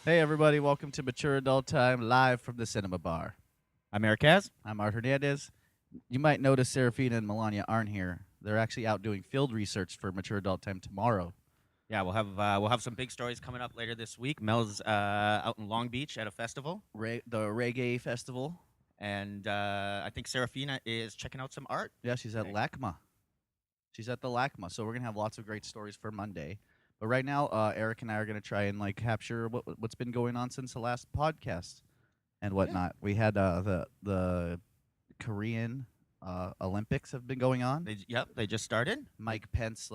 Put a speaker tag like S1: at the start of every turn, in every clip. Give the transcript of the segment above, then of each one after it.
S1: Hey, everybody, welcome to Mature Adult Time live from the Cinema Bar.
S2: I'm Eric Kaz.
S1: I'm Art Hernandez. You might notice Serafina and Melania aren't here. They're actually out doing field research for Mature Adult Time tomorrow.
S2: Yeah, we'll have some big stories coming up later this week. Mel's out in Long Beach at a festival,
S1: The reggae festival.
S2: and I think Serafina is checking out some art.
S1: Yeah, she's at
S2: Hey.
S1: LACMA. She's at the LACMA, so we're going to have lots of great stories for Monday. But right now, Eric and I are going to try and capture what's been going on since the last podcast and whatnot. We had the Korean Olympics have been going on.
S2: They just started.
S1: Mike Pence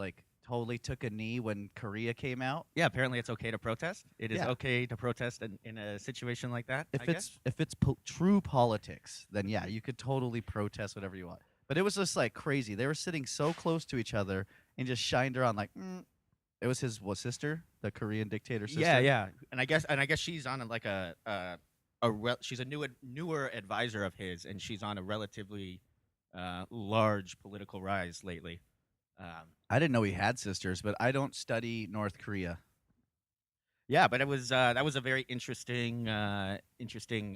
S1: totally took a knee when Korea came out.
S2: Yeah, apparently it's okay to protest. It is
S1: Yeah.
S2: okay to protest in a situation like that.
S1: If
S2: I guess.
S1: it's true politics, then yeah, you could totally protest whatever you want. But it was just crazy. They were sitting so close to each other and just shined her on it was his sister, the Korean dictator sister.
S2: Yeah, and I guess she's on she's a newer advisor of his, and she's on a relatively large political rise lately.
S1: I didn't know he had sisters, but I don't study North Korea.
S2: Yeah, but it was that was a very interesting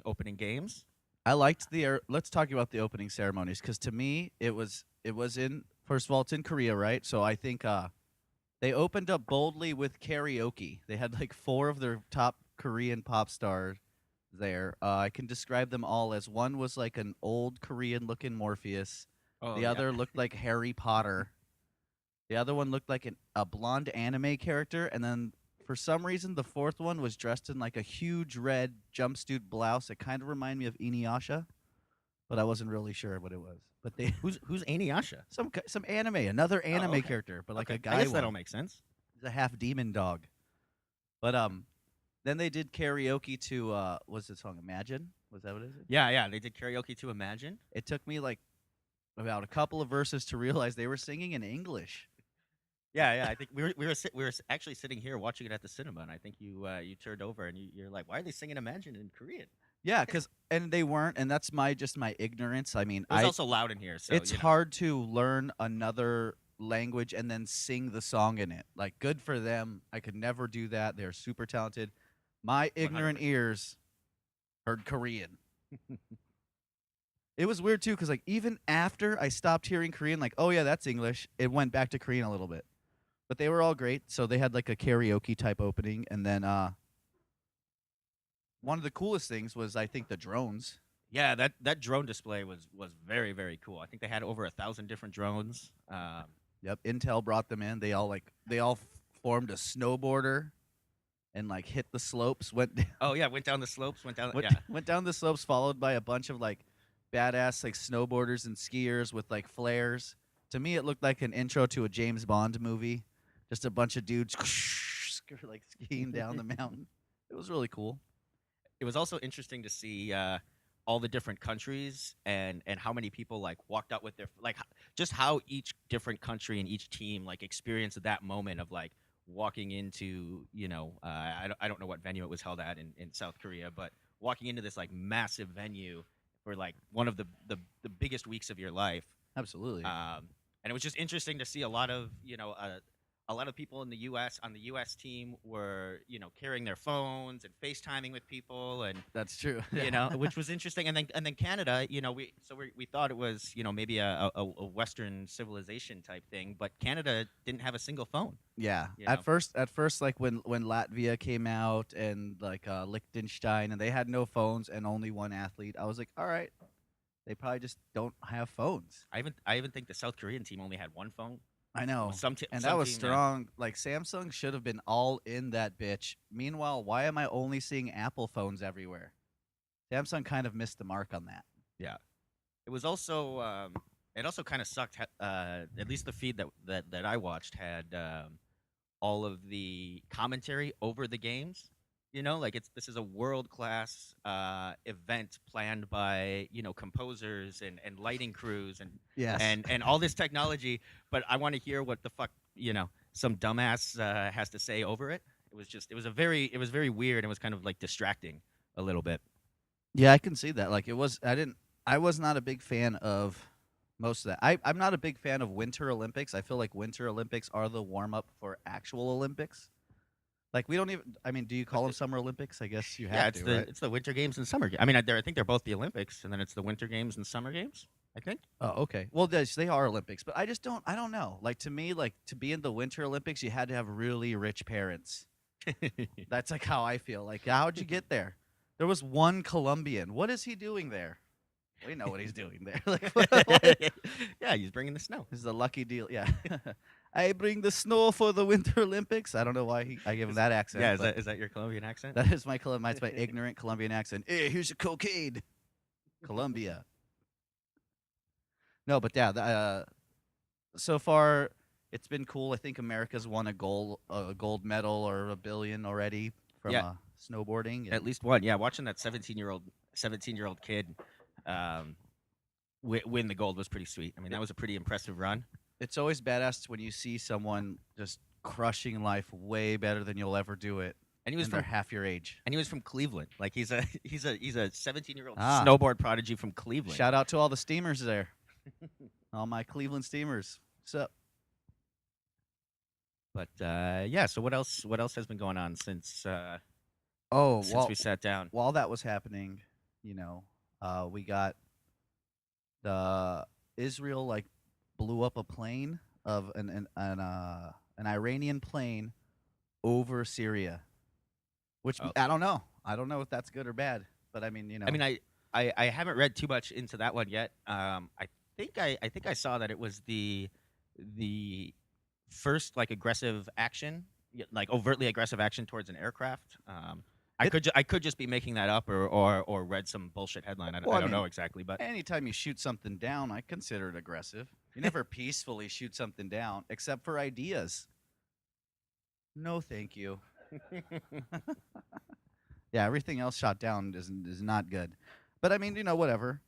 S2: opening games.
S1: I liked let's talk about the opening ceremonies because to me it was in first of all it's in Korea, right? So I think they opened up boldly with karaoke. They had four of their top Korean pop stars there. I can describe them all as one was like an old Korean looking Morpheus.
S2: Oh,
S1: The other looked like Harry Potter. The other one looked like a blonde anime character, and then for some reason the fourth one was dressed in a huge red jumpsuit blouse. It kind of reminded me of Inuyasha, but I wasn't really sure what it was. But they
S2: who's Inuyasha?
S1: some anime, another anime
S2: okay.
S1: character, but
S2: Okay.
S1: a guy
S2: I guess
S1: one.
S2: that'll make sense.
S1: He's a half demon dog. But then they did karaoke to what's the song? Imagine? Was that what it is?
S2: Yeah, they did karaoke to Imagine.
S1: It took me about a couple of verses to realize they were singing in English.
S2: Yeah. I think we were actually sitting here watching it at the cinema, and I think you turned over and you're like, why are they singing Imagine in Korean?
S1: Yeah, and they weren't, and that's my ignorance. I mean,
S2: It was also loud in here, so
S1: it's hard to learn another language and then sing the song in it. Good for them. I could never do that. They're super talented. My ignorant
S2: 100%.
S1: ears heard Korean. It was weird too, because even after I stopped hearing Korean, oh yeah, that's English, it went back to Korean a little bit. But they were all great. So they had a karaoke type opening, and then one of the coolest things was I think the drones.
S2: Yeah, that drone display was very, very cool. I think they had over 1,000 different drones.
S1: Yep, Intel brought them in. They all formed a snowboarder, and hit the slopes. Went
S2: Went down the slopes. Went down.
S1: went down the slopes, followed by a bunch of badass snowboarders and skiers with flares. To me, it looked like an intro to a James Bond movie. Just a bunch of dudes skiing down the mountain. It was really cool.
S2: It was also interesting to see all the different countries and how many people walked out with their just how each different country and each team experienced that moment of walking into I don't know what venue it was held at in South Korea, but walking into this massive venue for one of the biggest weeks of your life.
S1: Absolutely.
S2: And it was just interesting to see a lot of a lot of people in the U.S. on the U.S. team were, carrying their phones and FaceTiming with people, and
S1: that's true.
S2: Which was interesting. And then Canada, we thought it was, maybe a Western civilization type thing, but Canada didn't have a single phone.
S1: Yeah. At first, when Latvia came out and Liechtenstein, and they had no phones and only one athlete, I was like, all right, they probably just don't have phones.
S2: I even think the South Korean team only had one phone.
S1: I know. That was strong. Samsung should have been all in that bitch. Meanwhile, why am I only seeing Apple phones everywhere? Samsung kind of missed the mark on that.
S2: Yeah. It was also it also kind of sucked. At least the feed that I watched had all of the commentary over the games. This is a world-class event planned by composers and lighting crews and
S1: yes.
S2: and all this technology, but I want to hear what the fuck some dumbass has to say over it. It was very weird and it was kind of distracting a little bit.
S1: Yeah, I can see that. I was not a big fan of most of that. I'm not a big fan of Winter Olympics. I feel like Winter Olympics are the warm-up for actual Olympics. Like we don't even. I mean, do you call them Summer Olympics? I guess you
S2: Yeah,
S1: have to, right?
S2: it's the Winter Games and Summer Games. I mean, I think they're both the Olympics, and then it's the Winter Games and Summer Games. I think.
S1: Oh, okay. Well, they are Olympics, but I just don't. I don't know. Like to me, like to be in the Winter Olympics, you had to have really rich parents. That's like how I feel. Like, how'd you get there? There was one Colombian. What is he doing there? We know what he's doing there. Like, what?
S2: Yeah, he's bringing the snow.
S1: This is a lucky deal. Yeah. I bring the snow for the Winter Olympics. I don't know why I give him that accent.
S2: Yeah,
S1: but
S2: is that your Colombian accent?
S1: that is my that's my ignorant Colombian accent. Hey, here's your cocaine, Colombia. No, but yeah, so far it's been cool. I think America's won a gold medal or a billion already from
S2: Yeah.
S1: snowboarding.
S2: At least one. Yeah, watching that 17-year-old kid win the gold was pretty sweet. I mean, that was a pretty impressive run.
S1: It's always badass when you see someone just crushing life way better than you'll ever do it.
S2: And he was
S1: they're
S2: from
S1: half your age.
S2: And he was from Cleveland. Like he's a 17-year-old
S1: Ah.
S2: snowboard prodigy from Cleveland.
S1: Shout out to all the steamers there. All my Cleveland steamers. What's up?
S2: But yeah, so what else has been going on since
S1: Well,
S2: we sat down?
S1: while that was happening, we got the Israel like blew up a plane of an Iranian plane over Syria, which
S2: Oh.
S1: I don't know. I don't know if that's good or bad, but I mean,
S2: I mean, I haven't read too much into that one yet. I think I saw that it was the first like aggressive action, like overtly aggressive action towards an aircraft. I could just be making that up or read some bullshit headline. I don't know exactly, but
S1: anytime you shoot something down, I consider it aggressive. You never peacefully shoot something down, except for ideas. No, thank you. Yeah, everything else shot down is not good. But I mean, whatever.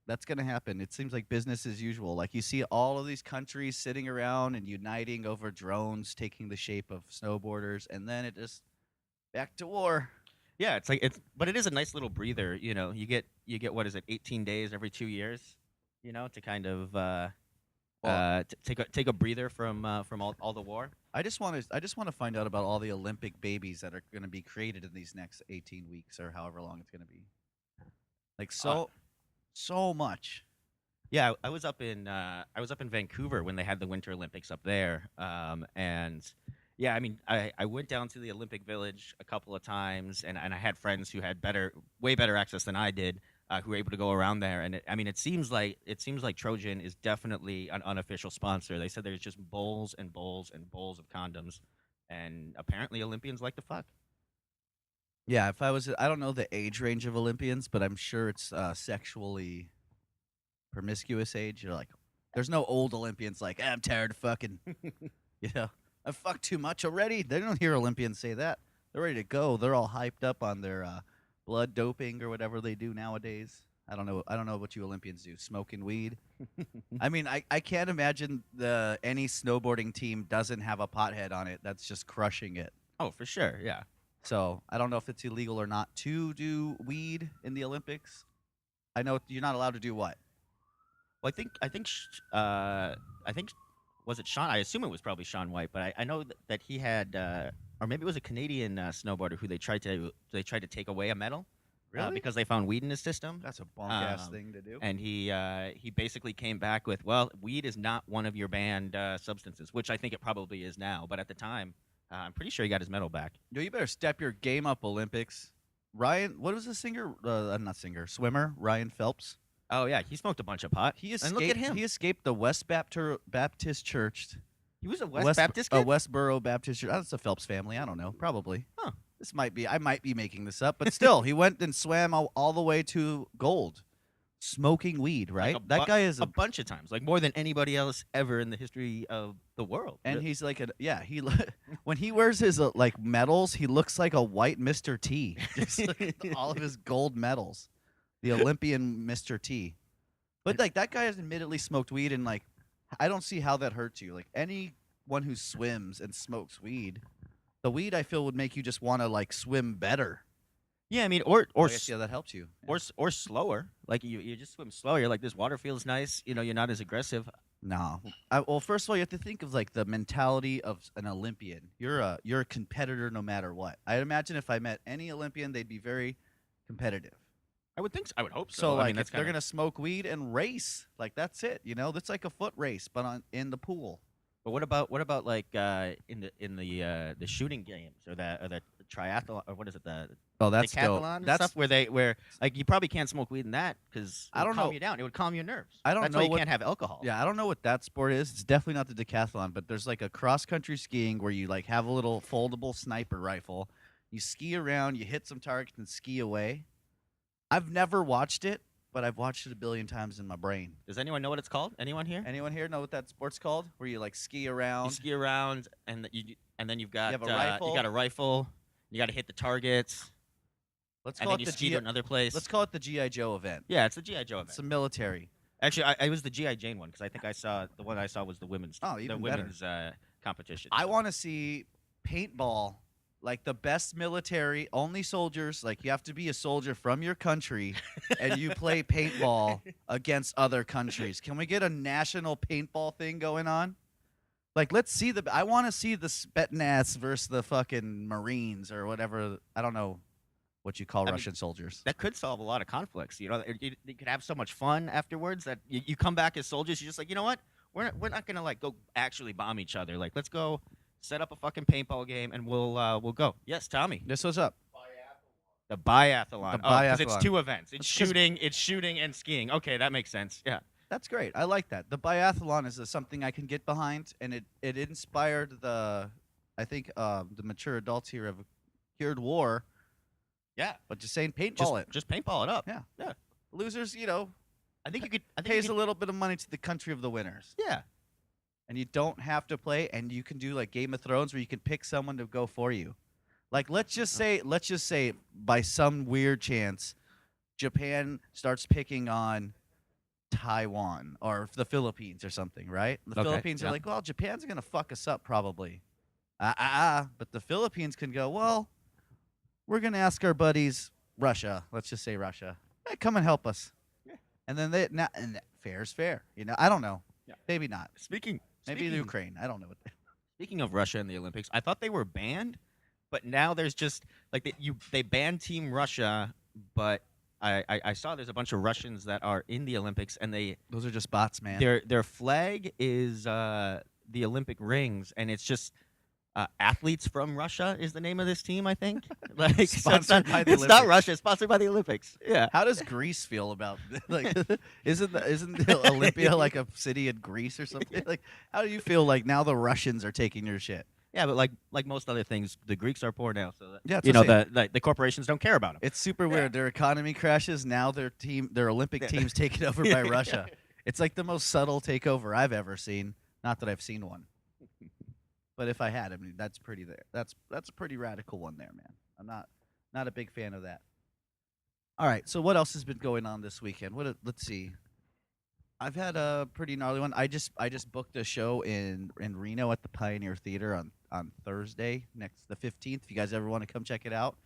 S1: That's going to happen. It seems like business as usual. Like you see all of these countries sitting around and uniting over drones taking the shape of snowboarders, and then it just back to war.
S2: yeah, but it is a nice little breather. You get what is it, 18 days every 2 years, to kind of take a breather from all the war.
S1: I just want to find out about all the Olympic babies that are going to be created in these next 18 weeks or however long it's going to be. Like so much.
S2: Yeah, I was up in Vancouver when they had the Winter Olympics up there, and yeah, I mean, I went down to the Olympic Village a couple of times, and I had friends who had way better access than I did, who were able to go around there. And it seems like Trojan is definitely an unofficial sponsor. They said there's just bowls and bowls and bowls of condoms, and apparently Olympians like to fuck.
S1: Yeah, I don't know the age range of Olympians, but I'm sure it's sexually promiscuous age. You're like, there's no old Olympians like, I'm tired of fucking. I've fucked too much already. They don't hear Olympians say that. They're ready to go. They're all hyped up on their blood doping or whatever they do nowadays. I don't know what you Olympians do. Smoking weed. I mean, I can't imagine any snowboarding team doesn't have a pothead on it that's just crushing it.
S2: Oh, for sure, yeah.
S1: So I don't know if it's illegal or not to do weed in the Olympics. I know you're not allowed to do what?
S2: Well, I think was it Sean? I assume it was probably Sean White, but I know that he had, or maybe it was a Canadian snowboarder who they tried to take away a medal,
S1: Really?
S2: because they found weed in his system.
S1: That's a bunk ass thing to do.
S2: And he basically came back with, well, weed is not one of your banned substances, which I think it probably is now, but at the time, I'm pretty sure he got his medal back.
S1: Yo, you better step your game up, Olympics. Ryan, what was the swimmer, Ryan Phelps.
S2: Oh yeah, he smoked a bunch of pot. And look at him.
S1: He escaped the West Baptist Church.
S2: He was a West Baptist kid?
S1: Westboro Baptist Church. That's a Phelps family. I don't know. Probably.
S2: Huh.
S1: I might be making this up, but still, he went and swam all the way to gold, smoking weed. Right?
S2: Like
S1: That guy is
S2: a bunch of times, like more than anybody else ever in the history of the world.
S1: and he's like when he wears his like medals, he looks like a white Mr. T. Just look at all of his gold medals, the Olympian Mr. T. But like that guy has admittedly smoked weed, and like I don't see how that hurts you. Like anyone who swims and smokes weed, the weed I feel would make you just want to like swim better.
S2: Yeah, I mean,
S1: I guess, that helps you.
S2: or slower. Like you just swim slower. You're like, this water feels nice. You're not as aggressive.
S1: No. Well, first of all, you have to think of like the mentality of an Olympian. You're a competitor no matter what. I imagine if I met any Olympian, they'd be very competitive.
S2: I would think so. I would hope
S1: So
S2: so. I mean,
S1: like
S2: that's
S1: if they're
S2: kind of.
S1: gonna smoke weed and race, like that's it. You know, that's like a foot race, but in the pool.
S2: But what about like in the shooting games or the triathlon or what is it
S1: Oh,
S2: the
S1: that's dope.
S2: decathlon and
S1: That's
S2: stuff where like you probably can't smoke weed in that because it
S1: I
S2: would
S1: don't
S2: calm
S1: know.
S2: you down. It would calm your nerves.
S1: I don't
S2: That's
S1: know
S2: why you
S1: what.
S2: can't have alcohol.
S1: Yeah, I don't know what that sport is. It's definitely not the decathlon, but there's like a cross country skiing where you like have a little foldable sniper rifle. You ski around, you hit some targets and ski away. I've never watched it, but I've watched it a billion times in my brain.
S2: Does anyone know what it's called? Anyone here?
S1: Anyone here know what that sport's called? Where you like ski
S2: You
S1: around.
S2: ski around and then you've got
S1: have a rifle.
S2: you got a rifle. You got to hit the targets,
S1: Let's
S2: and
S1: call
S2: then
S1: it
S2: you
S1: the
S2: ski to another place.
S1: Let's call it the GI Joe event.
S2: Yeah, it's the GI Joe event.
S1: It's a military.
S2: Actually, I was the GI Jane one because I think I saw the one I saw was the women's.
S1: Oh,
S2: the
S1: even better.
S2: women's competition.
S1: I want to see paintball, like the best military, only soldiers. Like you have to be a soldier from your country, and you play paintball against other countries. Can we get a national paintball thing going on? Like, let's see the. I want to see the Spetsnaz versus the fucking Marines or whatever. I don't know what you call
S2: I mean,
S1: Russian soldiers.
S2: That could solve a lot of conflicts. You know, you could have so much fun afterwards that you come back as soldiers. You're just like, you know what? We're not gonna like go actually bomb each other. Like, let's go set up a fucking paintball game and we'll go. Yes, Tommy.
S1: This was up.
S2: The biathlon.
S1: The
S2: Because it's
S1: biathlon.
S2: two events. It's
S1: It's 'cause-
S2: shooting and skiing. Okay, that makes sense. Yeah.
S1: That's great. I like that. The biathlon is something I can get behind, and it inspired the, I think the mature adults here have cured war,
S2: Yeah.
S1: but just saying paintball it.
S2: Just paintball it up.
S1: Yeah.
S2: Yeah.
S1: Losers, you know,
S2: I think you could. I think
S1: pays
S2: you
S1: a
S2: could,
S1: little bit of money to the country of the winners,
S2: Yeah.
S1: and you don't have to play, and you can do like Game of Thrones where you can pick someone to go for you. Like let's just say by some weird chance, Japan starts picking on Taiwan or the Philippines or something, right? The
S2: Okay,
S1: Philippines are
S2: yeah.
S1: like, well, Japan's gonna fuck us up probably. But the Philippines can go, well, we're gonna ask our buddies Russia. Let's just say Russia. Hey, come and help us.
S2: Yeah.
S1: And then and fair's fair. You know, I don't know.
S2: Yeah.
S1: Maybe not.
S2: Speaking.
S1: Maybe
S2: speaking,
S1: Ukraine. I don't know what.
S2: Speaking of Russia and the Olympics, I thought they were banned, but now there's just like they banned Team Russia, but I saw there's a bunch of Russians that are in the Olympics and
S1: Those are just bots, man.
S2: their flag is the Olympic rings and it's just athletes from Russia is the name of this team, I think. Like so
S1: Sponsored by the
S2: it's not
S1: Olympics.
S2: Russia, it's sponsored by the Olympics. Yeah.
S1: How does Greece feel about like? Isn't the Olympia like a city in Greece or something? Like, how do you feel like now the Russians are taking your shit?
S2: Yeah, but like most other things, the Greeks are poor now, so that,
S1: Yeah, that's
S2: you know
S1: what I'm
S2: the corporations don't care about them.
S1: It's super weird. Their economy crashes. Now their Olympic team's taken over by Russia. It's like the most subtle takeover I've ever seen. Not that I've seen one, but if I had, I mean, that's pretty there. That's a pretty radical one there, man. I'm not a big fan of that. All right. So what else has been going on this weekend? Let's see. I've had a pretty gnarly one. I just booked a show in Reno at the Pioneer Theater on Thursday, the 15th. If you guys ever want to come check it out,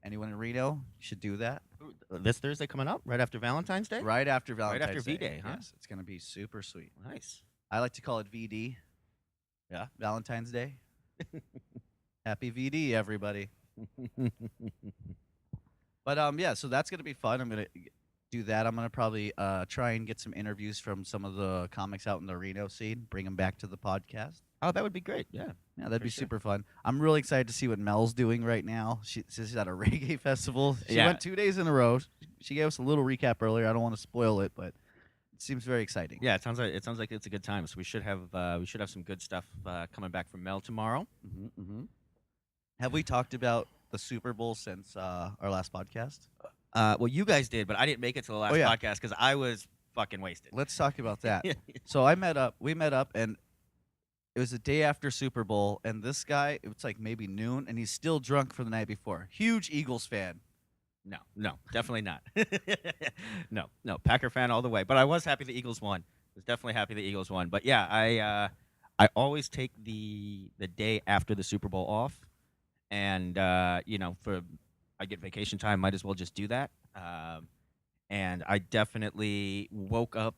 S1: anyone in Reno, you should do that.
S2: This Thursday coming up, right after Valentine's Day.
S1: Right after Valentine's
S2: after V-Day, huh?
S1: Yes, it's gonna be super sweet.
S2: Nice.
S1: I like to call it VD.
S2: Yeah.
S1: Valentine's Day. Happy VD, everybody. But yeah, so that's gonna be fun. I'm gonna do that. I'm gonna probably try and get some interviews from some of the comics out in the Reno scene, bring them back to the podcast.
S2: Oh, that would be great. Yeah.
S1: Yeah, that'd
S2: For
S1: be
S2: sure.
S1: super fun. I'm really excited to see what Mel's doing right now. She's at a reggae festival. She
S2: Yeah.
S1: went 2 days in a row. She gave us a little recap earlier. I don't want to spoil it, but it seems very exciting.
S2: Yeah, it sounds like it's a good time. So we should have some good stuff coming back from Mel tomorrow.
S1: Mm-hmm. Have we talked about the Super Bowl since our last podcast?
S2: Well, you guys did, but I didn't make it to the last
S1: yeah.
S2: podcast because I was fucking wasted.
S1: Let's talk about that. So we met up, and it was the day after Super Bowl, and this guy, it was like maybe noon, and he's still drunk from the night before. Huge Eagles fan.
S2: No, definitely not. No, Packer fan all the way. But I was happy the Eagles won. Was definitely happy the Eagles won. But yeah, I always take the day after the Super Bowl off, and for I get vacation time, might as well just do that. And I definitely woke up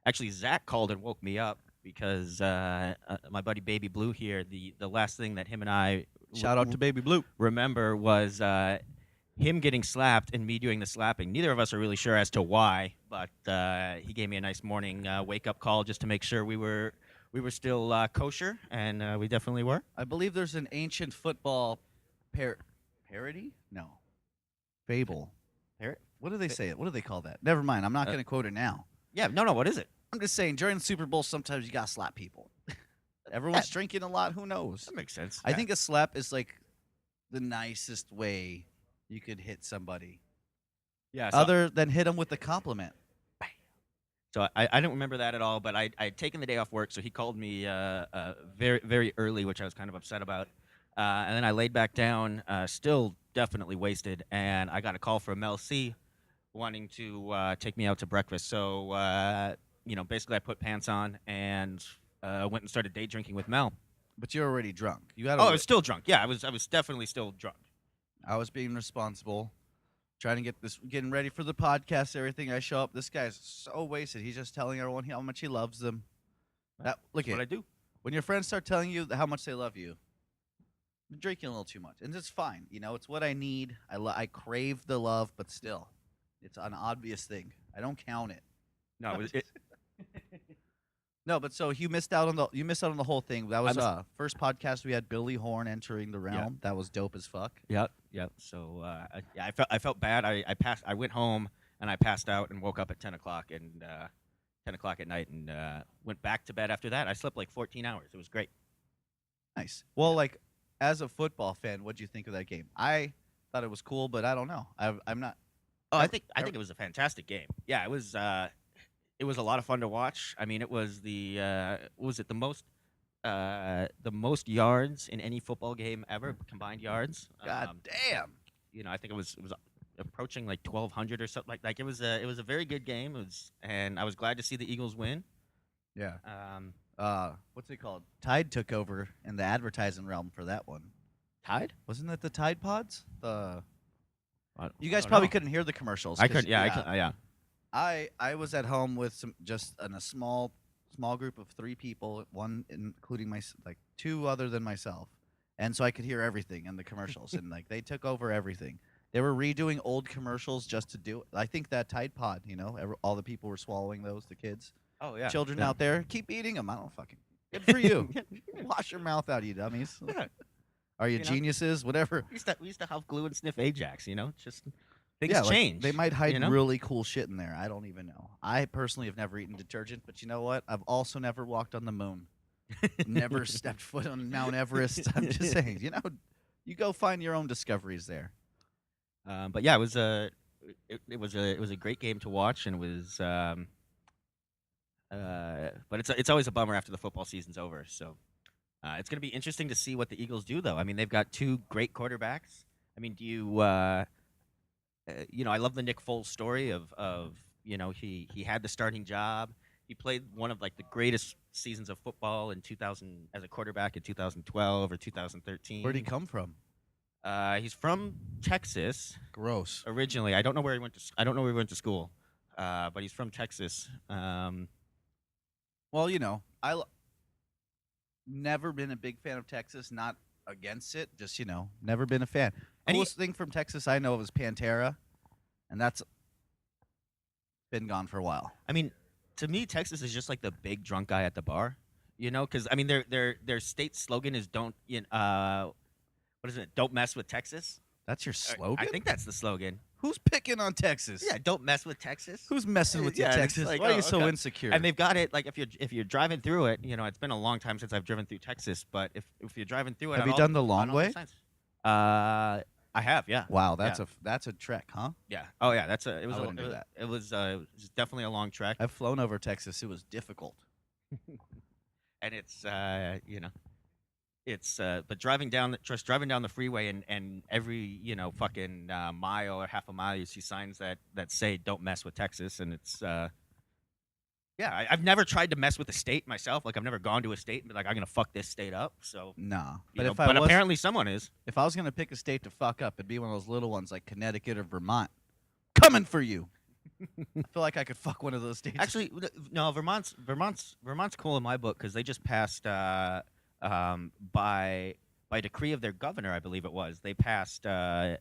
S2: actually Zach called and woke me up because my buddy Baby Blue here, the last thing that him and I
S1: Shout out to Baby Blue.
S2: remember was him getting slapped and me doing the slapping. Neither of us are really sure as to why, but he gave me a nice morning wake up call just to make sure we were still kosher, and we definitely were.
S1: I believe there's an ancient football parody? No. Fable. What do they say? What do they call that? Never mind. I'm not going to quote it now.
S2: Yeah, no, what is it?
S1: I'm just saying, during the Super Bowl, sometimes you got to slap people. Everyone's drinking a lot. Who knows?
S2: That makes sense.
S1: I think a slap is like the nicest way you could hit somebody.
S2: Yeah.
S1: Other than hit them with a compliment.
S2: So I don't remember that at all, but I had taken the day off work, so he called me very, very early, which I was kind of upset about. And then I laid back down, still definitely wasted, and I got a call from Mel C wanting to take me out to breakfast. So, basically I put pants on and went and started day drinking with Mel.
S1: But you're already drunk.
S2: I was still drunk. Yeah, I was definitely still drunk.
S1: I was being responsible, trying to getting ready for the podcast, everything. I show up. This guy's so wasted. He's just telling everyone how much he loves them.
S2: That's what I do.
S1: When your friends start telling you how much they love you, you're drinking a little too much, and it's fine. It's what I need. I crave the love, but still, it's an obvious thing. I don't count it.
S2: No,
S1: No, but so you missed out on the whole thing. That was first podcast we had Billy Horn entering the realm.
S2: Yeah.
S1: That was dope as fuck.
S2: Yep. So I felt bad. I went home and I passed out and woke up at 10 o'clock and 10 o'clock at night and went back to bed after that. I slept like 14 hours. It was great.
S1: Nice. Well, like as a football fan, what'd you think of that game? I thought it was cool, but I don't know. I'm not.
S2: Oh, I think it was a fantastic game. Yeah, it was. It was a lot of fun to watch. I mean, it was the most yards in any football game ever, combined yards.
S1: God damn.
S2: I think it was approaching like 1,200 or something. Like it was a very good game. And I was glad to see the Eagles win.
S1: Yeah. What's it called? Tide took over in the advertising realm for that one.
S2: Tide?
S1: Wasn't that the Tide Pods? You guys
S2: don't
S1: probably
S2: know.
S1: couldn't hear the commercials.
S2: I could. Yeah.
S1: I was at home with a small group of 3 people, one including two other than myself, and so I could hear everything in the commercials, and they took over everything. They were redoing old commercials just to do it. I think that Tide Pod, all the people were swallowing those, the kids.
S2: Oh yeah.
S1: Children out there, keep eating them. I don't fucking. Good for you. Wash your mouth out, you dummies.
S2: Yeah.
S1: Are you
S2: You know?
S1: geniuses? Whatever.
S2: We used to have glue and sniff Ajax. Just things
S1: Yeah,
S2: change.
S1: They might hide
S2: you know?
S1: really cool shit in there. I don't even know. I personally have never eaten detergent, but you know what? I've also never walked on the moon. Never stepped foot on Mount Everest. I'm just saying, you go find your own discoveries there.
S2: But yeah, it was a great game to watch, and it was. But it's always a bummer after the football season's over. So it's going to be interesting to see what the Eagles do, though. I mean, they've got 2 great quarterbacks. I mean, do you? I love the Nick Foles story of he had the starting job. He played one of the greatest seasons of football in 2000 as a quarterback in 2012 or 2013.
S1: Where'd he come from?
S2: He's from Texas
S1: Gross.
S2: originally. I don't know where he went to. I don't know where he went to school, but he's from Texas.
S1: Well, never been a big fan of Texas. Not against it. Just never been a fan. Coolest thing from Texas I know of is Pantera, and that's been gone for a while.
S2: I mean, to me, Texas is just like the big drunk guy at the bar, because I mean, their state slogan is "Don't what is it? Don't mess with Texas."
S1: That's your slogan?
S2: I think that's the slogan.
S1: Who's picking on Texas?
S2: Yeah, don't mess with Texas.
S1: Who's messing with you,
S2: Yeah, it's
S1: Texas?
S2: like,
S1: Why are you
S2: oh,
S1: so
S2: okay.
S1: insecure?
S2: And they've got it if you're driving through it. It's been a long time since I've driven through Texas, but if you're driving through it,
S1: Have you done the long way?
S2: I have, yeah.
S1: Wow, that's a trek, huh?
S2: Yeah. Oh yeah,
S1: I wouldn't do that.
S2: It was definitely a long trek,
S1: I've flown over Texas. It was difficult.
S2: and it's it's but driving down the freeway and every fucking mile or half a mile you see signs that say don't mess with Texas, and it's I've never tried to mess with a state myself. I've never gone to a state and be like, I'm gonna fuck this state up. So
S1: Nah.
S2: but apparently someone is.
S1: If I was gonna pick a state to fuck up, it'd be one of those little ones like Connecticut or Vermont. Coming for you. I feel like I could fuck one of those states.
S2: Actually, no. Vermont's cool in my book because they just passed by decree of their governor, I believe it was. They passed medical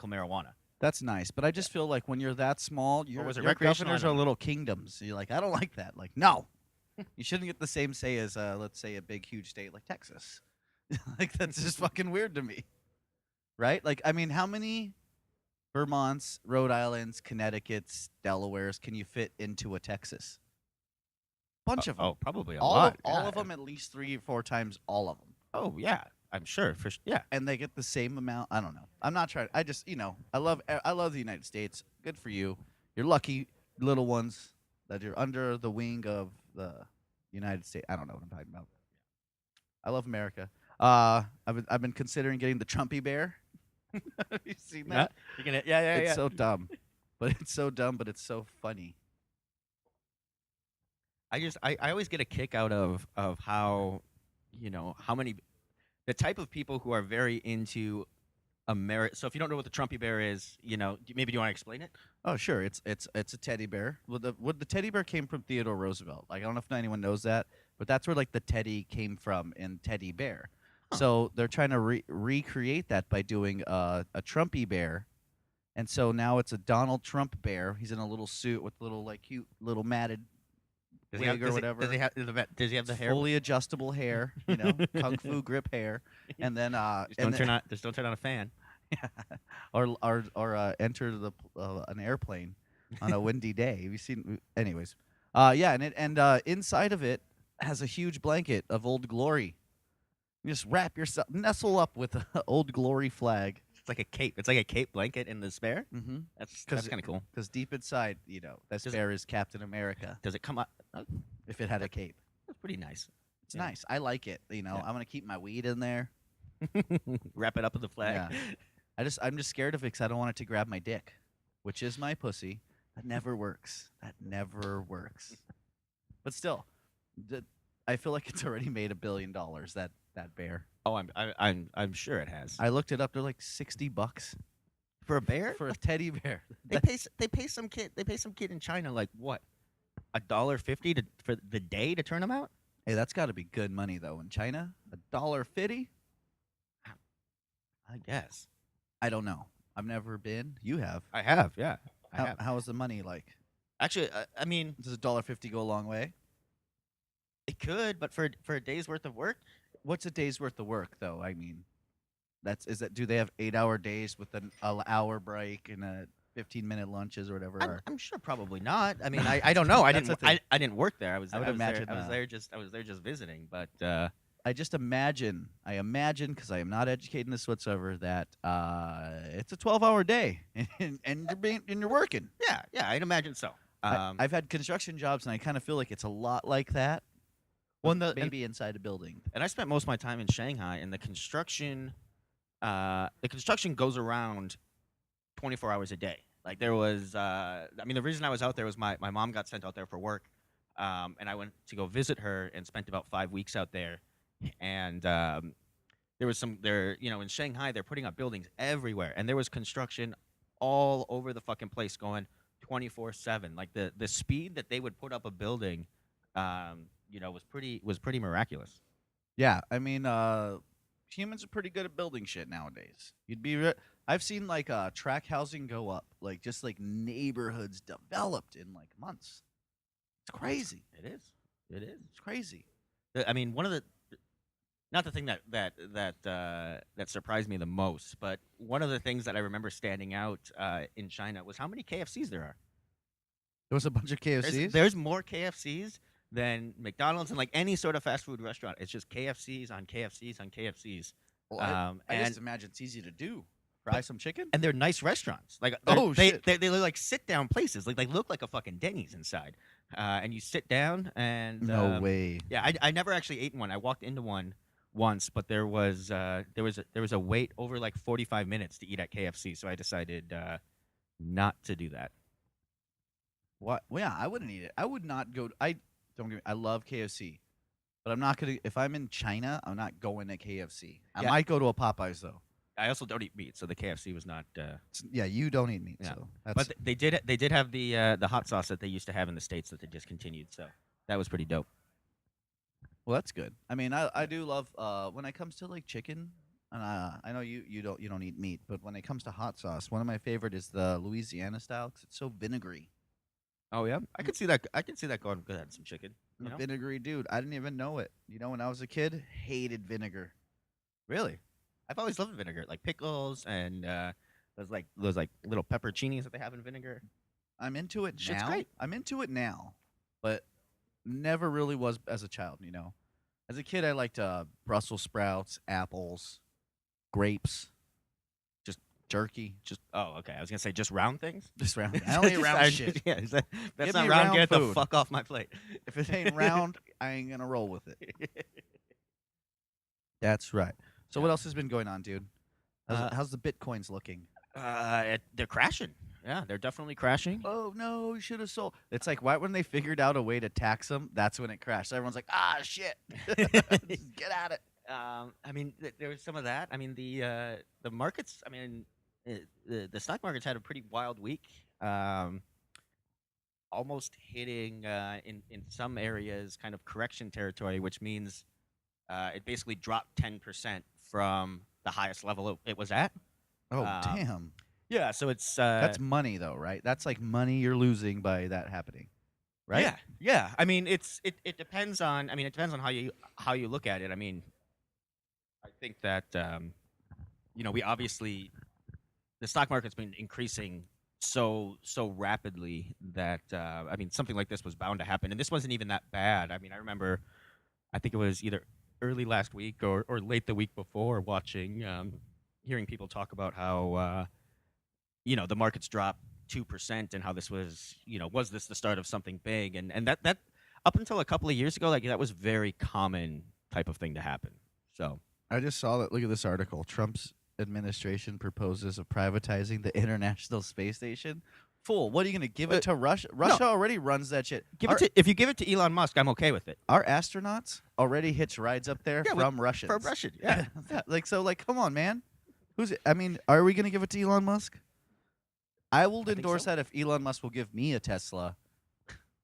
S2: marijuana.
S1: That's nice, but I just feel like when you're that small,
S2: Was it
S1: your
S2: recreational?
S1: governors
S2: I
S1: are
S2: don't know.
S1: little kingdoms. You're like, I don't like that. Like, no, you shouldn't get the same say as, let's say, a big, huge state like Texas. Like, that's just fucking weird to me, right? Like, I mean, how many Vermonts, Rhode Islands, Connecticut's, Delawares can you fit into a Texas? Bunch of them.
S2: Oh, probably a
S1: all
S2: lot.
S1: all
S2: yeah.
S1: of them at least 3 or 4 times. All of them.
S2: Oh yeah, I'm sure. Yeah.
S1: And they get the same amount. I don't know. I'm not trying. I just, I love the United States. Good for you. You're lucky, little ones, that you're under the wing of the United States. I don't know what I'm talking about. I love America. I've been considering getting the Trumpy bear. Have you seen that?
S2: You're gonna. Yeah.
S1: It's so dumb, but it's so dumb, but it's so funny.
S2: I always get a kick out of how, how many the type of people who are very into America. So if you don't know what the Trumpy bear is, maybe do you want to explain it?
S1: Oh, sure. It's a teddy bear. Well, the teddy bear came from Theodore Roosevelt. Like, I don't know if anyone knows that, but that's where like the teddy came from in teddy bear.
S2: Huh.
S1: So they're trying to recreate that by doing a Trumpy bear, and so now it's a Donald Trump bear. He's in a little suit with little like cute little matted wig or whatever.
S2: Does he have the hair?
S1: Fully adjustable hair, kung fu grip hair, and then
S2: Just don't turn on a fan.
S1: or enter an airplane on a windy day. Have you seen? Anyways, yeah, and inside of it has a huge blanket of Old Glory. You just wrap yourself, nestle up with an Old Glory flag.
S2: It's like a cape. It's like a cape blanket in the spare.
S1: Mm-hmm.
S2: That's
S1: Because
S2: kind of cool.
S1: Because deep inside, that bear is Captain America.
S2: Does it come up?
S1: If it had a cape,
S2: That's pretty nice.
S1: it's nice. I like it. I'm gonna keep my weed in there.
S2: Wrap it up with the flag.
S1: Yeah. I'm just scared of it because I don't want it to grab my dick, which is my pussy. That never works. That never works. But still, I feel like it's already made $1 billion. That bear.
S2: Oh, I'm sure it has.
S1: I looked it up. They're like $60
S2: For a bear?
S1: for a teddy bear.
S2: They pay some kid in China like what? $1.50 for the day to turn them out?
S1: Hey, that's got to be good money though. In China, $1.50.
S2: I guess.
S1: I don't know. I've never been. You have.
S2: I have, yeah. I have.
S1: How is the money like?
S2: Actually, I mean,
S1: Does $1.50 go a long way?
S2: it could, but for a day's worth of work,
S1: What's a day's worth of work though? I mean, do they have 8-hour days with an hour break and a 15-minute lunches or whatever?
S2: I'm sure probably not. I mean, I don't know. I
S1: That's
S2: didn't
S1: the thing.
S2: I didn't work there. I was
S1: I would
S2: I was there-
S1: imagine,
S2: I was there just visiting, but
S1: I just imagine, because I am not educated in this whatsoever, that it's a 12-hour day, and you're working.
S2: yeah, I'd imagine so.
S1: I've had construction jobs, and I kind of feel like it's a lot like that.
S2: Well,
S1: Maybe inside a building.
S2: and I spent most of my time in Shanghai, and the construction goes around 24 hours a day. Like there was, I mean, the reason I was out there was my mom got sent out there for work, and I went to go visit her and spent about 5 weeks out there, and there was in Shanghai they're putting up buildings everywhere, and there was construction all over the fucking place going 24/7. Like the speed that they would put up a building, was pretty miraculous.
S1: Yeah, I mean, humans are pretty good at building shit nowadays. I've seen like track housing go up, like just like neighborhoods developed in like months. It's crazy.
S2: It is. It is.
S1: It's crazy.
S2: I mean, one of the not the thing that surprised me the most, but one of the things that I remember standing out in China was how many KFCs there are.
S1: There was a bunch of KFCs.
S2: There's more KFCs than McDonald's and like any sort of fast food restaurant. It's just KFCs on KFCs on KFCs.
S1: Well, I
S2: and
S1: just imagine it's easy to do. Fry some chicken.
S2: and they're nice restaurants. Like
S1: Shit.
S2: they look like sit down places. Like they look like a fucking Denny's inside. And you sit down and
S1: No way.
S2: Yeah, I never actually ate in one. I walked into one once, but there was a wait over like 45 minutes to eat at KFC, so I decided not to do that.
S1: What? Well, yeah, I wouldn't eat it. I would not go. Don't get me. I love KFC, but I'm not gonna. If I'm in China, I'm not going to KFC. I
S2: Yeah.
S1: might go to a Popeyes though.
S2: I also don't eat meat, so the KFC was not.
S1: Yeah, you don't eat meat,
S2: Yeah.
S1: so that's
S2: But they did have the hot sauce that they used to have in the States that they discontinued. So that was pretty dope.
S1: well, that's good. I mean, I do love when it comes to like chicken. And I know you don't eat meat, but when it comes to hot sauce, one of my favorite is the Louisiana style because it's so vinegary.
S2: Oh yeah, I could see that. I could see that going good on some chicken.
S1: I'm
S2: You
S1: a
S2: know,
S1: vinegary dude. I didn't even know it. You know, when I was a kid, hated vinegar.
S2: really. I've always loved vinegar, like pickles and those like little pepperoncinis that they have in vinegar.
S1: I'm into it
S2: Shit's
S1: now.
S2: great.
S1: I'm into it now, but never really was as a child. You know, as a kid, I liked Brussels sprouts, apples, grapes, just jerky,
S2: Just okay. I was gonna say just round things.
S1: just round. I only eat round shit.
S2: Yeah, that's
S1: Give
S2: not
S1: me
S2: round.
S1: round
S2: Get the
S1: food.
S2: fuck off my plate.
S1: If it ain't round, I ain't gonna roll with it. That's right. So what
S2: Yeah.
S1: else has been going on, dude? How's the bitcoins looking?
S2: They're crashing. Yeah, they're definitely crashing.
S1: Oh no, you should have sold. It's like right when they figured out a way to tax them, that's when it crashed. Everyone's like, ah, shit, Just get at it.
S2: I mean, there was some of that. I mean, the markets. I mean, the stock markets had a pretty wild week. Almost hitting in some areas kind of correction territory, which means it basically dropped 10% from the highest level it was at.
S1: Oh
S2: Um,
S1: damn,
S2: Yeah, so it's
S1: that's money though, right? That's like money you're losing by that happening, right?
S2: yeah. I mean, it depends on. I mean, it depends on how you look at it. I mean, I think that we obviously the stock market's been increasing so rapidly that I mean, something like this was bound to happen, and this wasn't even that bad. I mean, I remember, I think it was either early last week or late the week before, watching, hearing people talk about how the markets dropped 2% and how this was this the start of something big, and that up until a couple of years ago, like that was very common type of thing to happen. So
S1: I just saw that. Look at this article. Trump's administration proposes of privatizing the International Space Station. Fool, what are you going to give it to Russia? Russia already runs that shit.
S2: if you give it to Elon Musk, I'm okay with it.
S1: Our astronauts already hitch rides up there from Russians.
S2: From Russia, yeah.
S1: Come on, man. I mean, are we going to give it to Elon Musk? I will
S2: think
S1: endorse
S2: so.
S1: that if Elon Musk will give me a Tesla.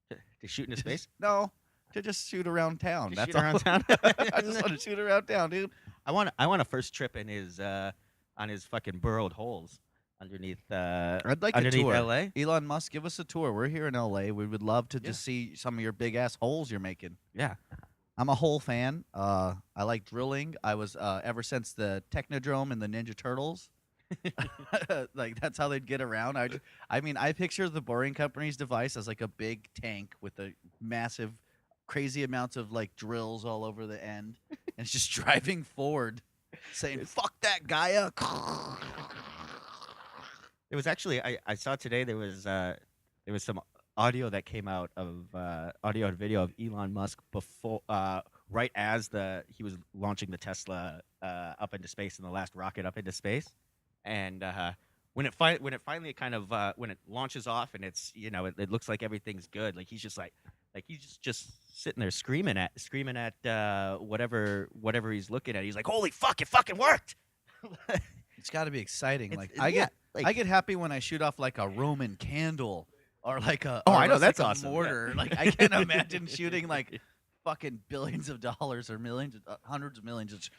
S2: To shoot into space.
S1: No, to just shoot around town.
S2: To
S1: That's
S2: shoot around
S1: all.
S2: town?
S1: I just want to shoot around town, dude.
S2: I want a first trip in his on his fucking burrowed holes underneath
S1: I'd like a
S2: underneath
S1: tour.
S2: LA.
S1: Elon Musk, give us a tour. We're here in LA. We would love to just see some of your big ass holes you're making.
S2: Yeah.
S1: I'm a hole fan. I like drilling. I was ever since the Technodrome and the Ninja Turtles. Like that's how they'd get around. I mean, I picture the Boring Company's device as like a big tank with a massive, crazy amounts of like drills all over the end, and it's just driving forward, saying "fuck that Gaia."
S2: It was actually I saw today there was some audio that came out of audio and video of Elon Musk before right as he was launching the Tesla up into space in the last rocket up into space, and when it finally kind of when it launches off and it's it looks like everything's good, like he's just just sitting there screaming at whatever he's looking at. He's like, holy fuck, it fucking worked.
S1: It's got to be exciting. Like
S2: yeah,
S1: I get happy when I shoot off like a Roman candle or like a
S2: Oh,
S1: or
S2: I know,
S1: just,
S2: that's
S1: like, a
S2: awesome, yeah.
S1: mortar. Like I can't imagine shooting like fucking billions of dollars or millions, hundreds of millions.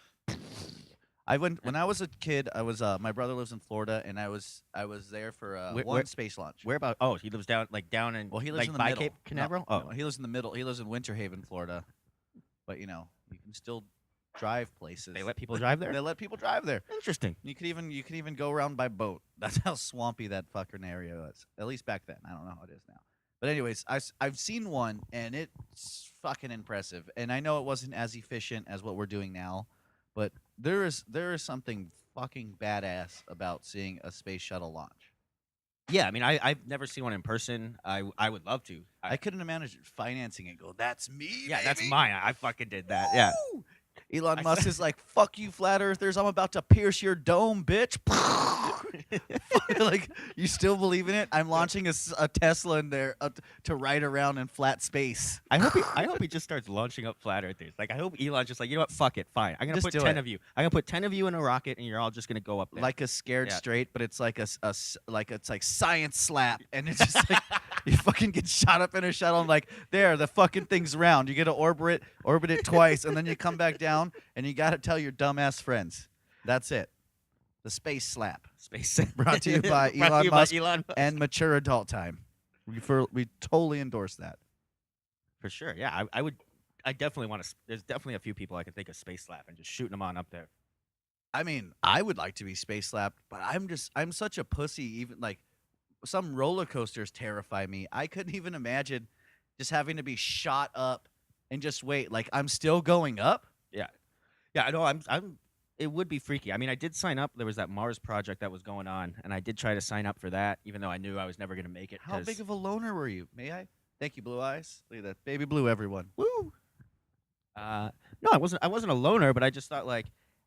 S1: When I was a kid, I was my brother lives in Florida, and I was there for one space launch.
S2: Where about? Oh, he lives down in
S1: Well, he lives
S2: like
S1: in the
S2: by
S1: middle.
S2: Cape Canaveral.
S1: No, he lives in the middle. He lives in Winter Haven, Florida. But you can still drive places.
S2: They let people drive there.
S1: They let people drive there.
S2: Interesting.
S1: You could even go around by boat. That's how swampy that fucking area was. At least back then. I don't know how it is now. But anyways, I've seen one, and it's fucking impressive. And I know it wasn't as efficient as what we're doing now, but there is something fucking badass about seeing a space shuttle launch.
S2: Yeah, I mean, I've never seen one in person. I would love to.
S1: I couldn't imagine financing it. Go, that's me.
S2: Yeah, that's
S1: baby."
S2: mine. I fucking did that. Yeah.
S1: Elon Musk is like, fuck you, flat earthers. I'm about to pierce your dome, bitch. Like, you still believe in it? I'm launching a Tesla in there to ride around in flat space.
S2: I hope he just starts launching up flat earthers. Like I hope Elon's just like, you know what, fuck it, fine. I'm gonna
S1: Just
S2: put
S1: do
S2: 10
S1: it.
S2: of you. I'm gonna put 10 of you in a rocket, and you're all just gonna go up there.
S1: Like a scared
S2: Yeah.
S1: straight, but it's like like it's like science slap, and it's just like you fucking get shot up in a shuttle. And like, there, the fucking thing's round. You get to orbit it twice, and then you come back down, and you gotta tell your dumbass friends. That's it. The space slap,
S2: Space
S1: brought to you by
S2: Brought to
S1: Elon
S2: you by
S1: Musk
S2: Elon Musk.
S1: and Mature Adult Time. We totally endorse that.
S2: For sure, yeah. I would. I definitely want to. There's definitely a few people I can think of space slap and just shooting them on up there.
S1: I mean, I would like to be space slapped, but I'm such a pussy. Even like some roller coasters terrify me. I couldn't even imagine just having to be shot up and just wait. Like, I'm still going up.
S2: Yeah, I know. I'm. It would be freaky. I mean, I did sign up. There was that Mars project that was going on, and I did try to sign up for that, even though I knew I was never going to make it.
S1: How
S2: 'cause-
S1: big of a loner were you? May I? Thank you, Blue Eyes. Look at that, baby blue, everyone.
S2: Woo. No, I wasn't. I wasn't a loner, but I just thought like,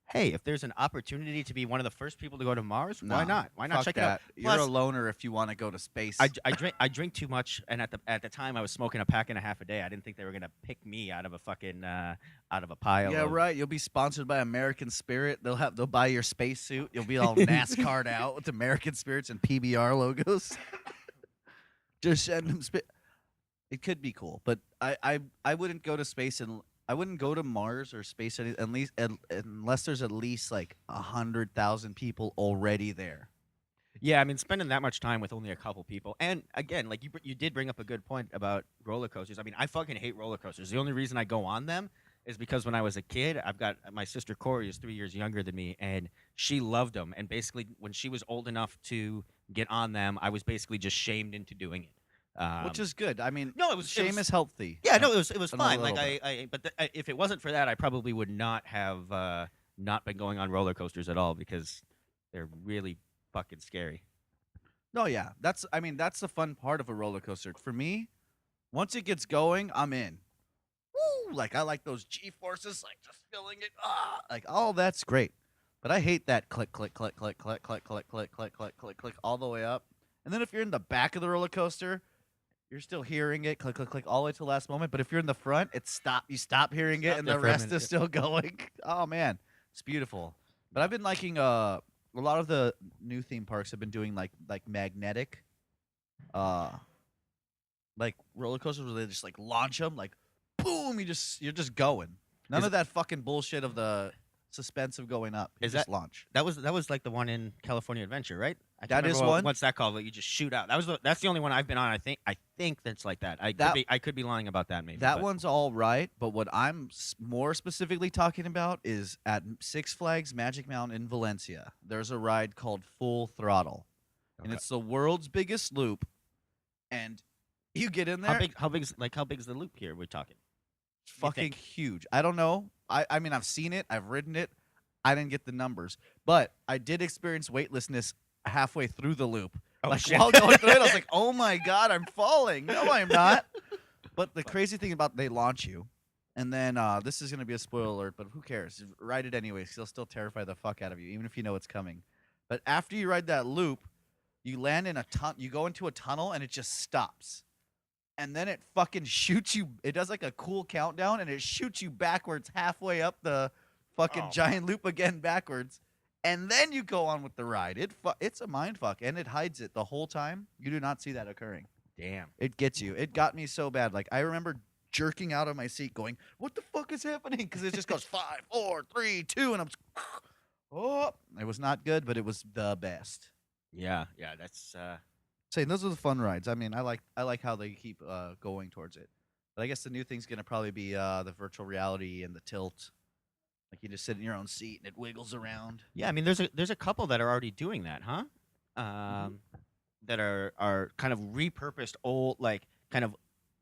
S2: hey, if there's an opportunity to be one of the first people to go to Mars, why
S1: No,
S2: not? Why not
S1: fuck
S2: check
S1: that.
S2: it out?
S1: You're a
S2: Plus,
S1: loner if you want to go to space.
S2: I drink too much, and at the time I was smoking a pack and a half a day. I didn't think they were gonna pick me out of a fucking out of a pile.
S1: Yeah,
S2: of,
S1: right. You'll be sponsored by American Spirit. They'll buy your spacesuit. You'll be all NASCAR'd out with American Spirits and PBR logos. Just send them. It could be cool, but I wouldn't go to space and I wouldn't go to Mars or space unless there's at least like 100,000 people already there.
S2: Yeah, I mean, spending that much time with only a couple people, and again, like you did bring up a good point about roller coasters. I mean, I fucking hate roller coasters. The only reason I go on them is because when I was a kid, I've got my sister Corey is 3 years younger than me, and she loved them. And basically, when she was old enough to get on them, I was basically just shamed into doing it.
S1: Which is good. I mean,
S2: no, it was
S1: shame is healthy.
S2: Yeah, no, it was
S1: a
S2: fine. Like
S1: little
S2: but if it wasn't for that, I probably would not have not been going on roller coasters at all because they're really fucking scary.
S1: No, yeah, that's the fun part of a roller coaster. For me, once it gets going, I'm in. Woo! Like, I like those G forces, like just feeling it. Like, oh, that's great. But I hate that click, click, click, click, click, click, click, click, click, click, click, click, all the way up. And then if you're in the back of the roller coaster, you're still hearing it, click, click, click, all the way to the last moment. But if you're in the front, you stop hearing it,
S2: Stop
S1: and
S2: there
S1: the
S2: for a
S1: rest
S2: minute,
S1: is
S2: yeah.
S1: still going. Oh man, it's beautiful. But I've been liking a lot of the new theme parks have been doing like magnetic, like roller coasters where they just like launch them, like boom, you're just going. None
S2: Is
S1: of that fucking bullshit of the suspense of going up. You
S2: Is
S1: just
S2: that-
S1: launch?
S2: That was like the one in California Adventure, right? I can't
S1: That is
S2: remember
S1: one?
S2: What's that called? That you just shoot out. That's the only one I've been on. I think that's like that. I could be lying about that maybe.
S1: That
S2: but-
S1: one's all right, but what I'm more specifically talking about is at Six Flags Magic Mountain in Valencia. There's a ride called Full Throttle, and
S2: Okay.
S1: it's the world's biggest loop. And you get in there,
S2: How big's the loop here? We're talking.
S1: it's fucking huge. I don't know. I mean, I've seen it, I've ridden it. I didn't get the numbers, but I did experience weightlessness halfway through the loop.
S2: Oh,
S1: Like
S2: shit.
S1: while going through it, I was like, "Oh my god, I'm falling!" No, I'm not. But the crazy thing about they launch you, and then this is gonna be a spoiler alert, but who cares? Ride it anyways. They'll still terrify the fuck out of you, even if you know it's coming. But after you ride that loop, you land in you go into a tunnel, and it just stops. And then it fucking shoots you. It does like a cool countdown, and it shoots you backwards halfway up the fucking
S2: Oh.
S1: giant loop again backwards. And then you go on with the ride. It's a mind fuck, and it hides it the whole time. You do not see that occurring.
S2: Damn.
S1: It gets you. It got me so bad. Like, I remember jerking out of my seat going, "What the fuck is happening?" Because it just goes 5, 4, 3, 2, and I'm oh, it was not good, but it was the best.
S2: Yeah. That's
S1: Saying those are the fun rides. I mean, I like how they keep going towards it. But I guess the new thing's gonna probably be the virtual reality and the tilt. Like, you just sit in your own seat and it wiggles around.
S2: yeah. I mean, there's a couple that are already doing that, huh? That are kind of repurposed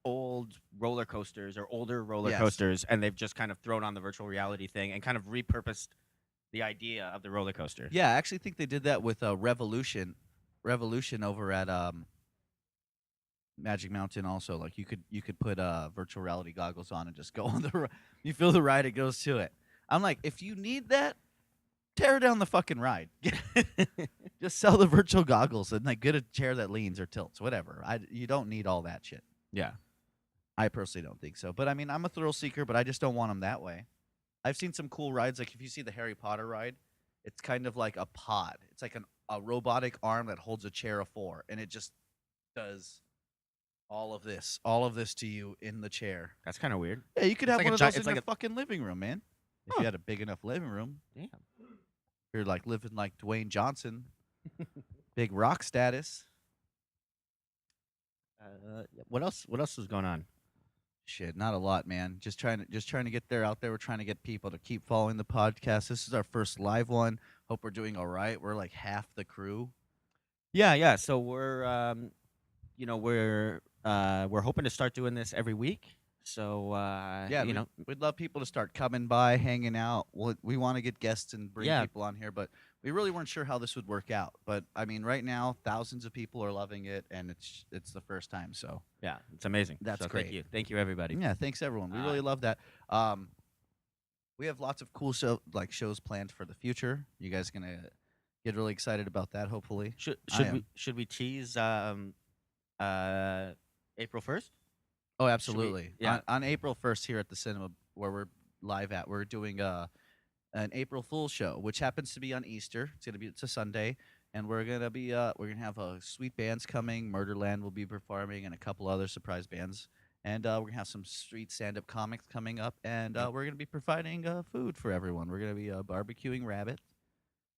S2: old roller coasters or older roller
S1: Yes.
S2: coasters, and they've just kind of thrown on the virtual reality thing and kind of repurposed the idea of the roller coaster.
S1: Yeah, I actually think they did that with Revolution over at Magic Mountain. Also, like, you could put virtual reality goggles on and just go on you feel the ride, it goes to it. I'm like, if you need that, tear down the fucking ride. Just sell the virtual goggles and like get a chair that leans or tilts, whatever. You don't need all that shit.
S2: Yeah.
S1: I personally don't think so. But I mean, I'm a thrill seeker, but I just don't want them that way. I've seen some cool rides. Like if you see the Harry Potter ride, it's kind of like a pod. It's like a robotic arm that holds a chair of 4, and it just does all of this to you in the chair.
S2: That's kind of weird.
S1: Yeah, you could
S2: It's
S1: have
S2: like
S1: one
S2: a
S1: of
S2: gi-
S1: those
S2: it's
S1: in
S2: like
S1: your
S2: a-
S1: fucking living room, man. If
S2: Huh.
S1: you had a big enough living room,
S2: Damn.
S1: you're like living like Dwayne Johnson, big rock status.
S2: What else? What else is going on?
S1: Shit, not a lot, man. Just trying to get there out there. We're trying to get people to keep following the podcast. This is our first live one. Hope we're doing all right. We're like half the crew.
S2: Yeah. So we're hoping to start doing this every week. So
S1: We'd love people to start coming by, hanging out. We want to get guests and bring
S2: Yeah.
S1: people on here, but we really weren't sure how this would work out. But I mean, right now, thousands of people are loving it, and it's the first time. So
S2: yeah, it's amazing.
S1: That's
S2: So
S1: great.
S2: Thank you, everybody.
S1: yeah, thanks everyone. We really love that. We have lots of cool shows planned for the future. You guys gonna get really excited about that? Hopefully.
S2: Should
S1: I
S2: should
S1: am.
S2: we should we tease April 1st?
S1: Oh, absolutely.
S2: yeah.
S1: On April 1st here at the cinema where we're live at, we're doing an April Fool's show, which happens to be on Easter. It's a Sunday, and we're gonna have sweet bands coming. Murderland will be performing, and a couple other surprise bands. And we're gonna have some street stand-up comics coming up, and we're gonna be providing food for everyone. We're gonna be barbecuing rabbit,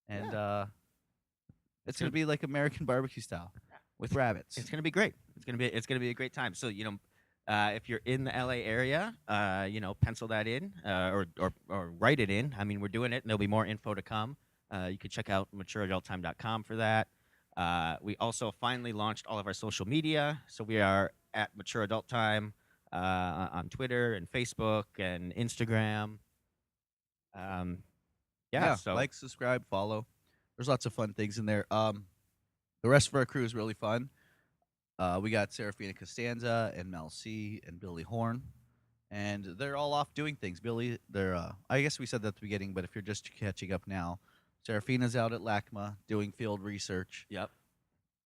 S1: and it's gonna be like American barbecue style with rabbits.
S2: It's gonna be great. It's gonna be a great time. So if you're in the LA area, pencil that in or write it in. I mean, we're doing it, and there'll be more info to come. You can check out matureadulttime.com for that. We also finally launched all of our social media, so we are at Mature Adult Time on Twitter and Facebook and Instagram. So
S1: like, subscribe, follow. There's lots of fun things in there. The rest of our crew is really fun. We got Serafina Costanza and Mel C and Billy Horn, and they're all off doing things. I guess we said that at the beginning, but if you're just catching up now, Serafina's out at LACMA doing field research.
S2: Yep.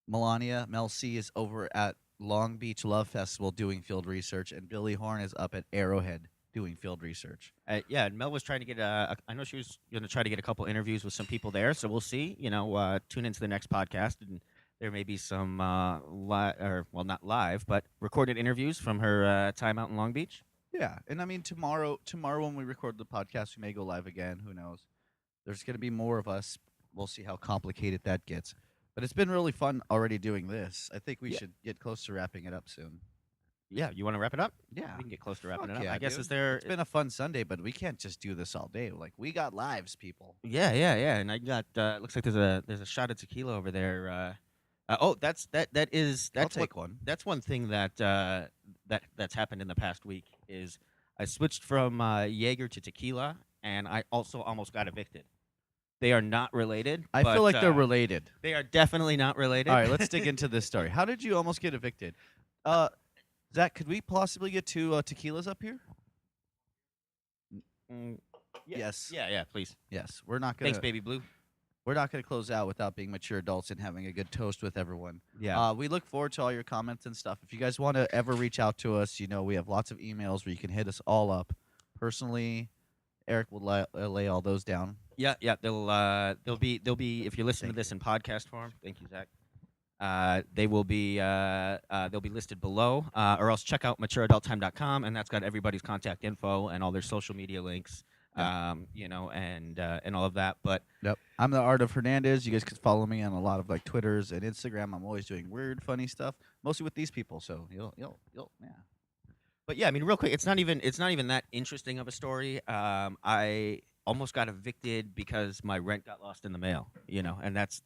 S1: Mel C is over at Long Beach Love Festival doing field research, and Billy Horn is up at Arrowhead doing field research.
S2: And Mel was trying to get I know she was going to try to get a couple interviews with some people there, so we'll see. Tune into the next podcast, and there may be some not live, but recorded interviews from her time out in Long Beach.
S1: Yeah, and I mean tomorrow when we record the podcast, we may go live again. Who knows? There's going to be more of us. We'll see how complicated that gets. But it's been really fun already doing this. I think we should get close to wrapping it up soon.
S2: Yeah, you want to wrap it up?
S1: Yeah.
S2: We can get close to wrapping
S1: Fuck
S2: it up.
S1: yeah,
S2: I guess
S1: dude.
S2: it's
S1: It's been a fun Sunday, but we can't just do this all day. Like we got lives, people.
S2: Yeah. And I got looks like there's a shot of tequila over there.
S1: I'll
S2: that's
S1: take one.
S2: That's one thing that's happened in the past week is I switched from Jaeger to tequila, and I also almost got evicted. They are not related.
S1: I
S2: but,
S1: feel like they're related.
S2: They are definitely not related.
S1: All right, let's dig into this story. How did you almost get evicted? Zach, could we possibly get two tequilas up here? Yes.
S2: Yeah, please.
S1: Yes. We're not gonna.
S2: Thanks, Baby Blue.
S1: We're not gonna close out without being mature adults and having a good toast with everyone.
S2: Yeah.
S1: We look forward to all your comments and stuff. If you guys want to ever reach out to us, we have lots of emails where you can hit us all up. Personally, Eric will lay all those down.
S2: Yeah. They'll be if you're listening
S1: Thank
S2: to this in podcast form. Thank you, Zach. They'll be listed below, or else check out matureadulttime.com, and that's got everybody's contact info and all their social media links. And all of that. But
S1: Yep. I'm the Art of Hernandez. You guys can follow me on a lot of like Twitters and Instagram. I'm always doing weird, funny stuff, mostly with these people. So you'll yeah.
S2: But yeah, I mean, real quick, it's not even that interesting of a story. I almost got evicted because my rent got lost in the mail. And that's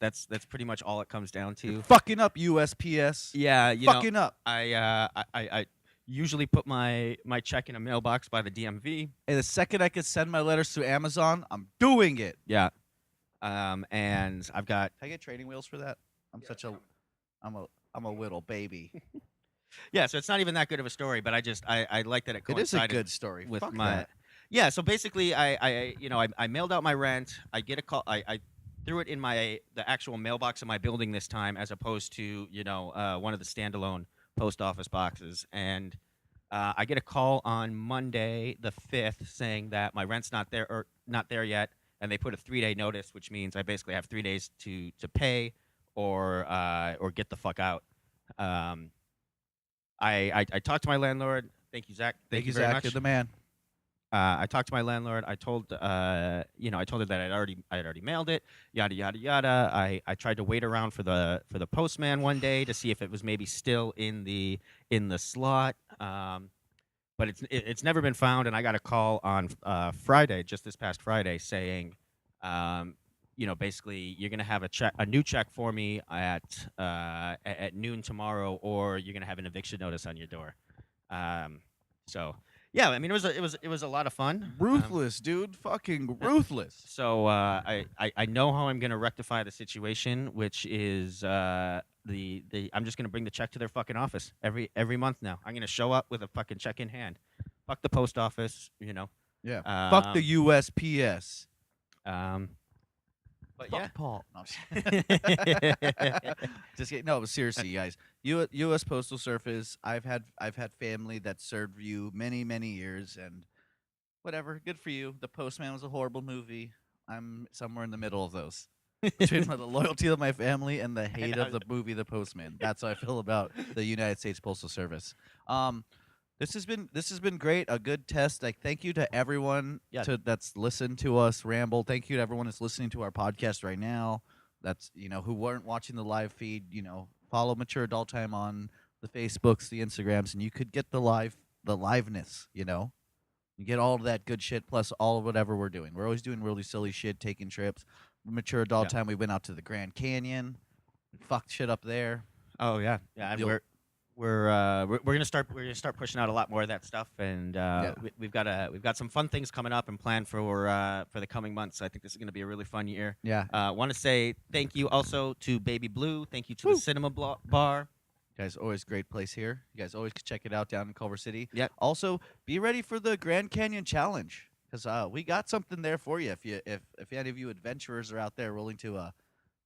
S2: pretty much all it comes down to.
S1: You're fucking up, USPS.
S2: Yeah,
S1: fucking up.
S2: I usually put my check in a mailbox by the DMV.
S1: And the second I can send my letters to Amazon, I'm doing it.
S2: Yeah. And I've got.
S1: Can I get training wheels for that? I'm a little baby.
S2: Yeah, so it's not even that good of a story, but I like that it
S1: It is a
S2: coincided
S1: good story.
S2: with
S1: Fuck
S2: my.
S1: that.
S2: Yeah, so basically, I mailed out my rent. I get a call. threw it in the actual mailbox of my building this time, as opposed to one of the standalone post office boxes. And I get a call on Monday the 5th saying that my rent's not there yet, and they put a 3-day notice, which means I basically have 3 days to pay or get the fuck out. I talked to my landlord. Thank you, Zach. Thank you very
S1: Zach.
S2: much.
S1: You're the man.
S2: I talked to my landlord. I told I told her that I had already mailed it. Yada yada yada. I tried to wait around for the postman one day to see if it was maybe still in the slot. But it's never been found. And I got a call on Friday, just this past Friday, saying, basically you're gonna have a new check for me at noon tomorrow, or you're gonna have an eviction notice on your door. So. Yeah, I mean it was a lot of fun.
S1: Ruthless, dude. Fucking ruthless.
S2: So I know how I'm gonna rectify the situation, which is I'm just gonna bring the check to their fucking office every month now. I'm gonna show up with a fucking check in hand. Fuck the post office,
S1: Yeah. Fuck the USPS.
S2: But
S1: Fuck
S2: yeah,
S1: Paul. No, just kidding. No, but seriously, guys. U.S. Postal Service. I've had family that served you many years, and whatever. Good for you. The Postman was a horrible movie. I'm somewhere in the middle of those. Between the loyalty of my family and the hate of the movie The Postman. That's how I feel about the United States Postal Service. This has been great. A good test. Like, thank you to everyone that's listened to us ramble. Thank you to everyone that's listening to our podcast right now. That's who weren't watching the live feed. Follow Mature Adult Time on the Facebooks, the Instagrams, and you could get the liveness. You get all of that good shit plus all of whatever we're doing. We're always doing really silly shit, taking trips. Mature Adult Time. We went out to the Grand Canyon, fucked shit up there.
S2: Oh yeah, yeah. And we're gonna start pushing out a lot more of that stuff, and we've got some fun things coming up and planned for the coming months. I think this is gonna be a really fun year.
S1: Yeah.
S2: Want to say thank you also to Baby Blue. Thank you to the Cinema Bar.
S1: You guys, always great place here. You guys always check it out down in Culver City.
S2: Yep.
S1: Also, be ready for the Grand Canyon Challenge, because we got something there for you. If any of you adventurers are out there willing to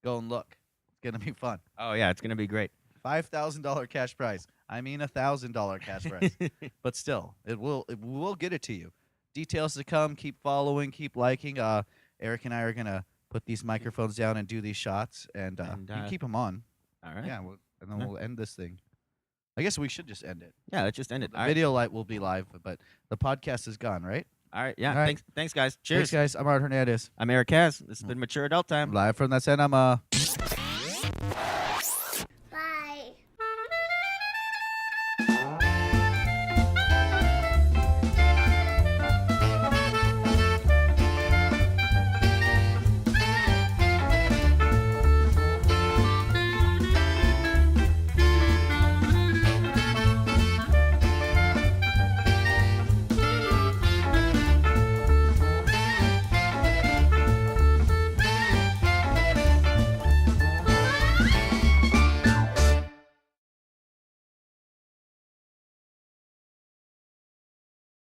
S1: go and look, it's gonna be fun.
S2: Oh yeah, it's gonna be great.
S1: $5,000 cash prize. I mean $1,000 cash prize. But still, we'll get it to you. Details to come. Keep following. Keep liking. Eric and I are gonna put these microphones down and do these shots, and you keep them on.
S2: All right.
S1: Yeah, and then we'll end this thing. I guess we should just end it.
S2: Yeah, let's just end it.
S1: The video light will be live, but the podcast is gone, right?
S2: All right. Yeah.
S1: All right.
S2: Thanks, guys. Cheers.
S1: Thanks, guys. I'm Art Hernandez.
S2: I'm Eric Kaz. This has been Mature Adult Time.
S1: Live from the cinema.